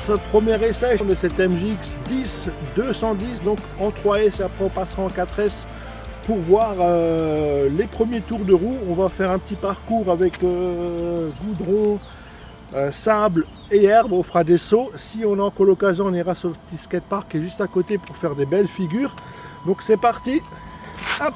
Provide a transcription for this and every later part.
tous, premier essai de cette MJX 10 210, donc en 3S et après on passera en 4S pour voir les premiers tours de roue. On va faire un petit parcours avec goudron, sable et herbe, on fera des sauts. Si on a encore l'occasion, on ira sur le petit skatepark qui est juste à côté pour faire des belles figures. Donc c'est parti, hop.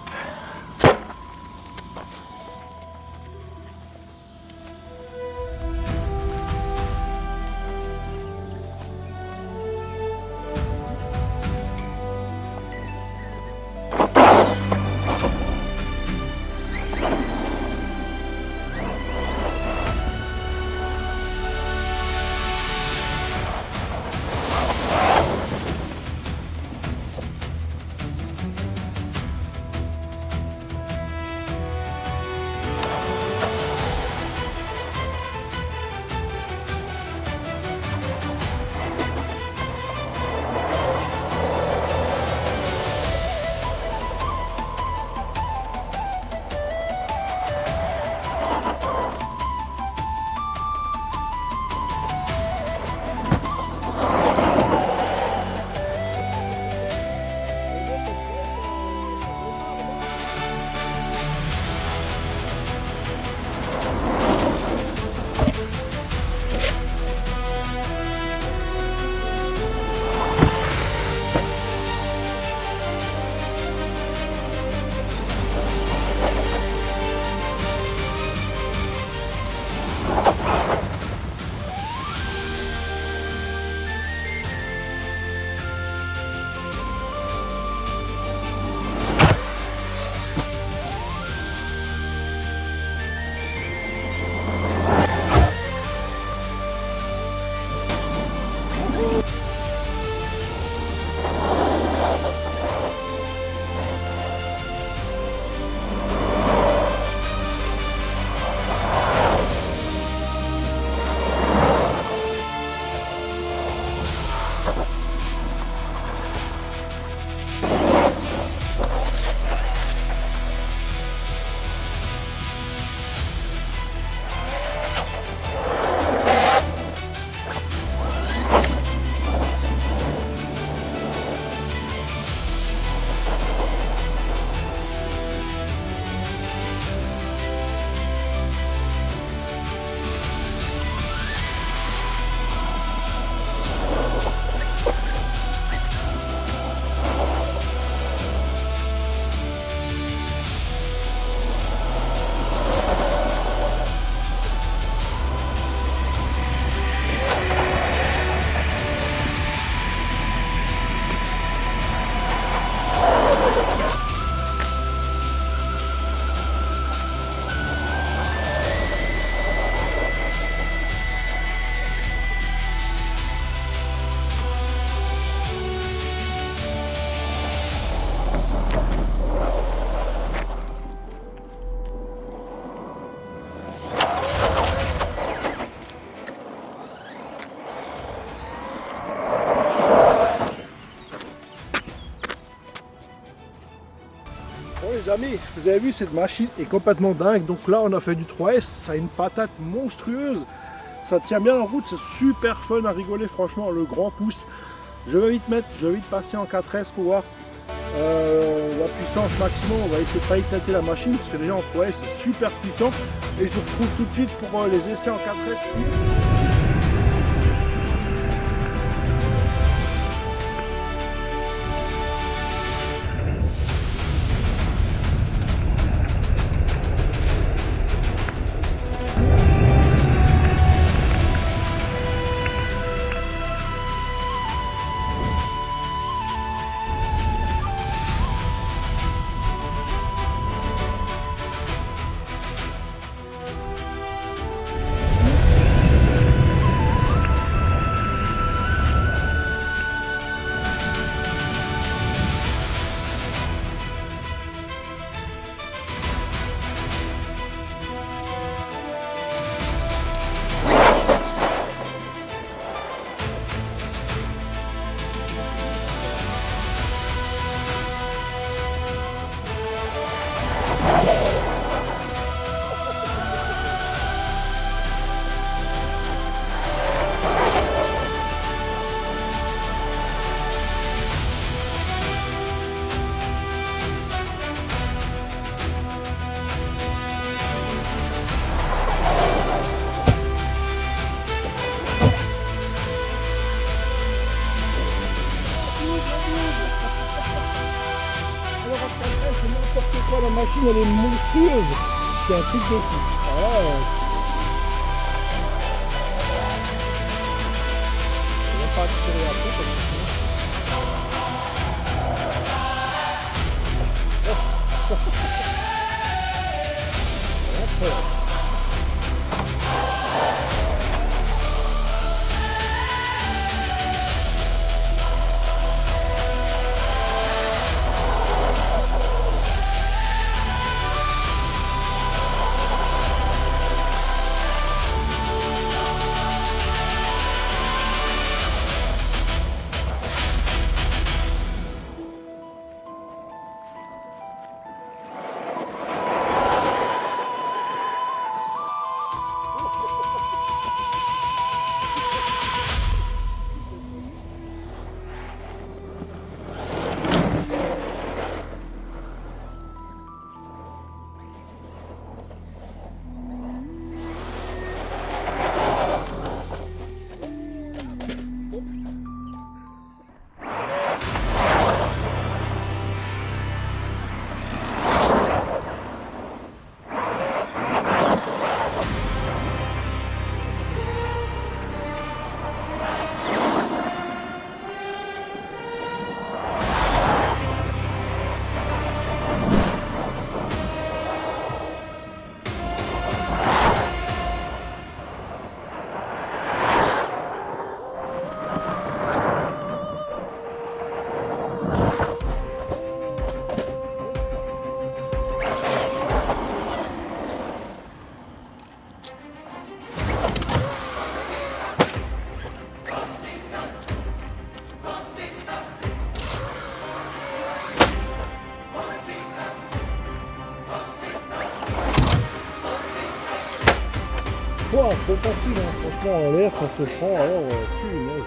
Bon les amis, vous avez vu, cette machine est complètement dingue. Donc là on a fait du 3S, ça a une patate monstrueuse, ça tient bien en route, c'est super fun à rigoler, franchement le grand pouce. Je vais vite passer en 4S pour voir la puissance maximum. On va essayer de pas éclater la machine parce que déjà en 3S c'est super puissant. Et je vous retrouve tout de suite pour les essais en 4S. fois la machine elle est monstrueuse. C'est un truc de fou. Voilà. On va pas accélérer après parce que sinon... Wow, trop facile, hein. Franchement en l'air ça se prend alors punaise.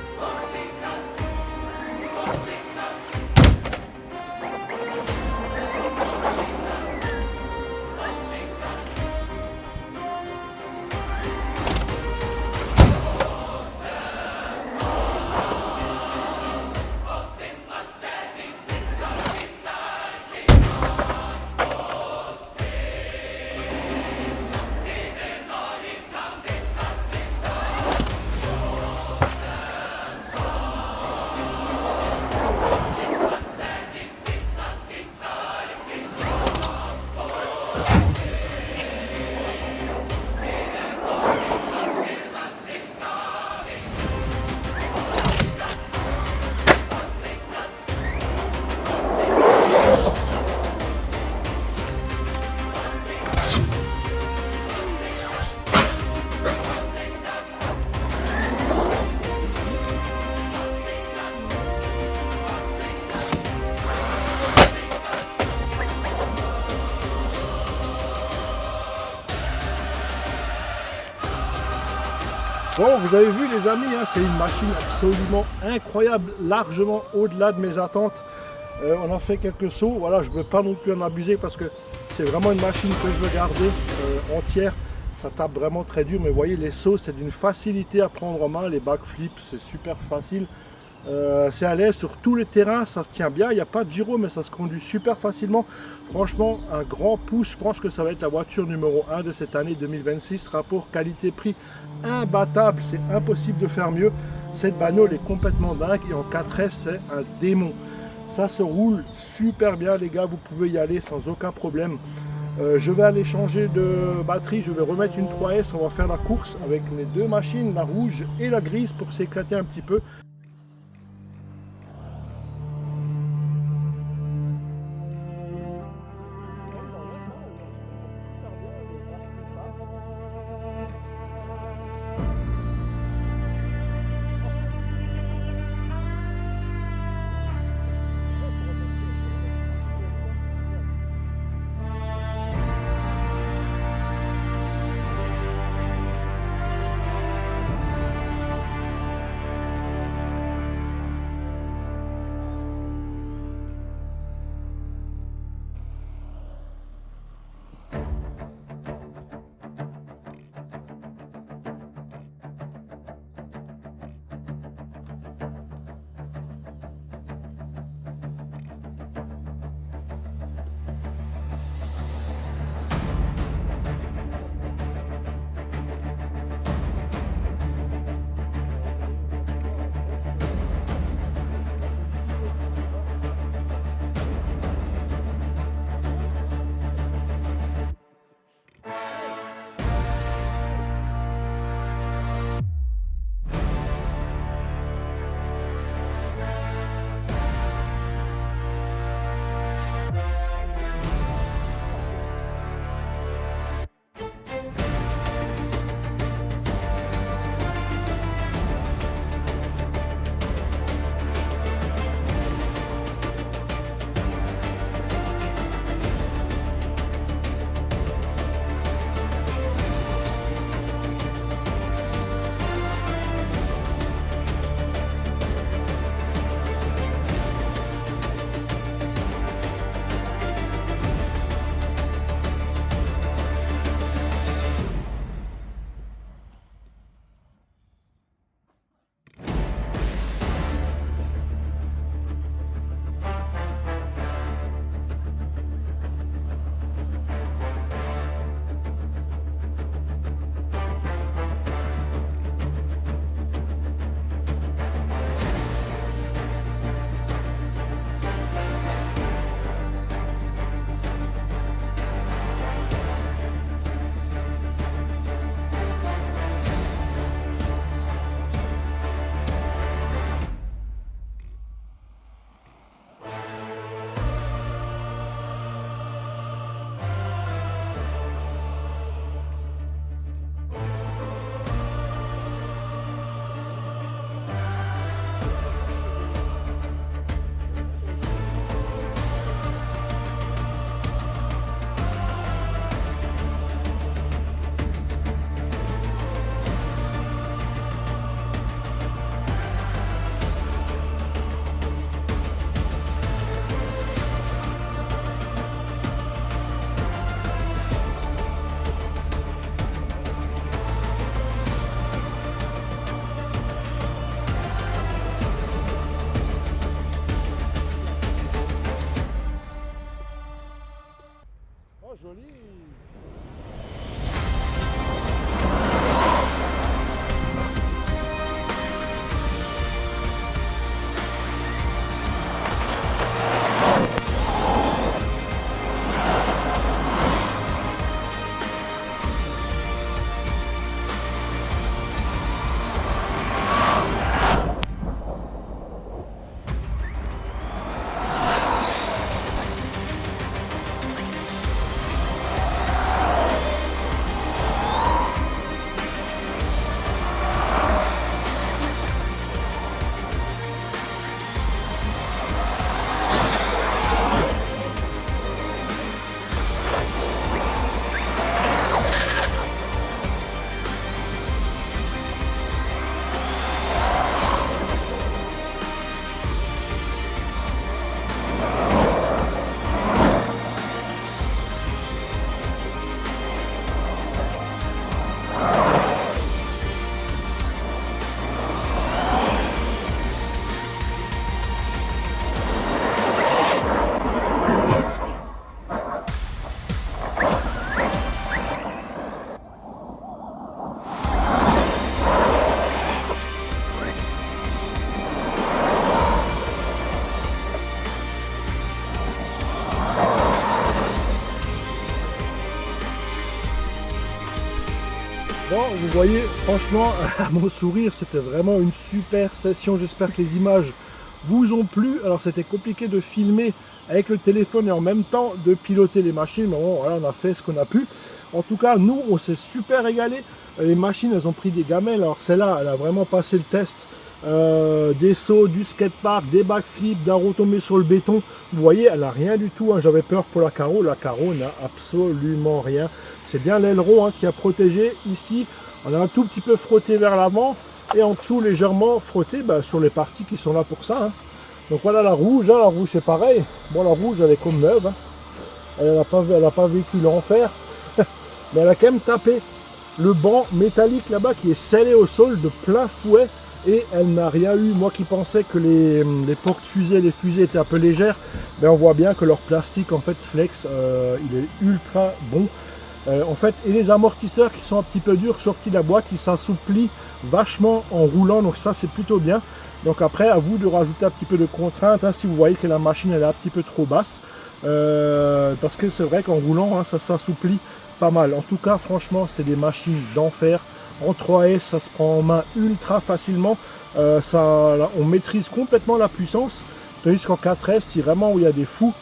Bon, vous avez vu les amis, hein, c'est une machine absolument incroyable, largement au-delà de mes attentes. On a fait quelques sauts, voilà, je ne veux pas non plus en abuser parce que c'est vraiment une machine que je veux garder entière. Ça tape vraiment très dur, mais vous voyez les sauts, c'est d'une facilité à prendre en main, les backflips, c'est super facile. C'est à l'aise sur tous les terrains, ça se tient bien, il n'y a pas de gyro mais ça se conduit super facilement. Franchement un grand pouce, je pense que ça va être la voiture numéro 1 de cette année 2026. Rapport qualité-prix imbattable, c'est impossible de faire mieux. Cette bagnole est complètement dingue et en 4S c'est un démon. Ça se roule super bien les gars, vous pouvez y aller sans aucun problème. Je vais aller changer de batterie, je vais remettre une 3S, on va faire la course avec les deux machines, la rouge et la grise pour s'éclater un petit peu. Bon, vous voyez, franchement, à mon sourire, c'était vraiment une super session. J'espère que les images vous ont plu. Alors, c'était compliqué de filmer avec le téléphone et en même temps de piloter les machines. Mais bon, voilà, on a fait ce qu'on a pu. En tout cas, nous, on s'est super régalé. Les machines, elles ont pris des gamelles. Alors, celle-là, elle a vraiment passé le test. Des sauts, du skatepark, des backflips, d'un retombé sur le béton. Vous voyez, elle n'a rien du tout. Hein. J'avais peur pour la carreau. La carreau n'a absolument rien. C'est bien l'aileron qui a protégé. Ici, on a un tout petit peu frotté vers l'avant et en dessous légèrement frotté sur les parties qui sont là pour ça. Hein. Donc voilà la rouge. La rouge c'est pareil. Bon, la rouge elle est comme neuve. Hein. Elle n'a pas vécu l'enfer. Mais elle a quand même tapé le banc métallique là-bas qui est scellé au sol de plein fouet. Et elle n'a rien eu. Moi qui pensais que les portes fusées, les fusées étaient un peu légères, on voit bien que leur plastique en fait flex, il est ultra bon. En fait, et les amortisseurs qui sont un petit peu durs sortis de la boîte, ils s'assouplissent vachement en roulant, donc ça c'est plutôt bien. Donc après, à vous de rajouter un petit peu de contrainte, hein, si vous voyez que la machine elle est un petit peu trop basse, parce que c'est vrai qu'en roulant, hein, ça s'assouplit pas mal. En tout cas, franchement, c'est des machines d'enfer. En 3S, ça se prend en main ultra facilement. On maîtrise complètement la puissance. Tandis qu'en 4S, si vraiment où il y a des fous,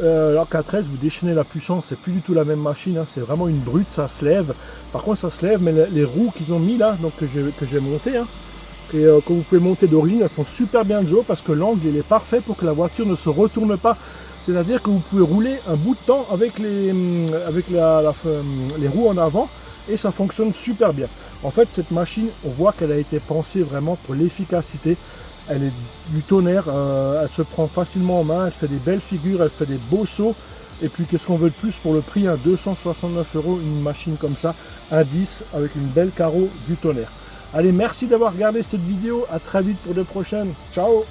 en 4S, vous déchaînez la puissance, c'est plus du tout la même machine. Hein, c'est vraiment une brute, ça se lève. Par contre, ça se lève, mais les roues qu'ils ont mis là, donc que j'ai monté, hein, et que vous pouvez monter d'origine, elles font super bien le job parce que l'angle il est parfait pour que la voiture ne se retourne pas. C'est-à-dire que vous pouvez rouler un bout de temps avec les roues en avant et ça fonctionne super bien. En fait, cette machine, on voit qu'elle a été pensée vraiment pour l'efficacité. Elle est du tonnerre, elle se prend facilement en main, elle fait des belles figures, elle fait des beaux sauts. Et puis, qu'est-ce qu'on veut de plus pour le prix, 269 €, une machine comme ça, un 10 avec une belle carreau du tonnerre. Allez, merci d'avoir regardé cette vidéo, à très vite pour de prochaines. Ciao!